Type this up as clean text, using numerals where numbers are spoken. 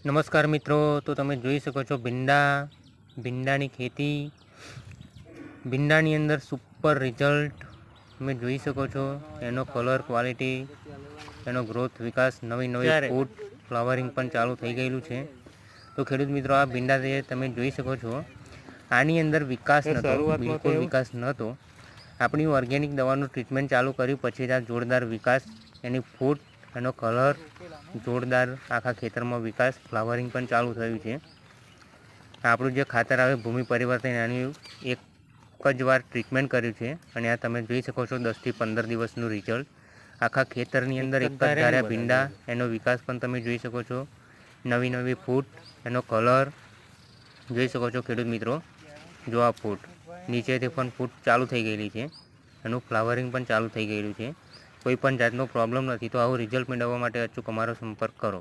નમસ્કાર મિત્રો, તો તમે જોઈ શકો છો ભીંડાની ખેતી. ભીંડાની અંદર સુપર રિઝલ્ટ તમે જોઈ શકો છો. એનો કલર, ક્વોલિટી, એનો ગ્રોથ, વિકાસ, નવી ફૂટ, ફ્લાવરિંગ પણ ચાલુ થઈ ગયેલું છે. તો ખેડૂત મિત્રો, આ ભીંડા જે તમે જોઈ શકો છો, આની અંદર વિકાસ નહોતો, બિલકુલ વિકાસ નહોતો. આપણી ઓર્ગેનિક દવાનું ટ્રીટમેન્ટ ચાલુ કર્યું પછી આ જોરદાર વિકાસ, એની ફૂટ, એનો કલર જોરદાર, આખા ખેતરમાં વિકાસ, ફ્લાવરિંગ પણ ચાલુ થયું છે. આપણું જે ખાતર આવે ભૂમિ પરિવર્તન, એનું એક જ વાર ટ્રીટમેન્ટ કર્યું છે અને આ તમે જોઈ શકો છો 10 થી 15 દિવસનું રિઝલ્ટ. આખા ખેતરની અંદર એક જ ધાર્યા ભીંડા, એનો વિકાસ પણ તમે જોઈ શકો છો. નવી ફૂટ, એનો કલર જોઈ શકો છો ખેડૂત મિત્રો. જો આ ફૂટ નીચેથી પણ ફૂટ ચાલુ થઈ ગયેલી છે, એનું ફ્લાવરિંગ પણ ચાલુ થઈ ગયેલું છે. કોઈ પણ જાતનો પ્રોબ્લેમ નથી. તો આવું રિઝલ્ટ મેળવવા માટે અચૂક અમારો સંપર્ક કરો.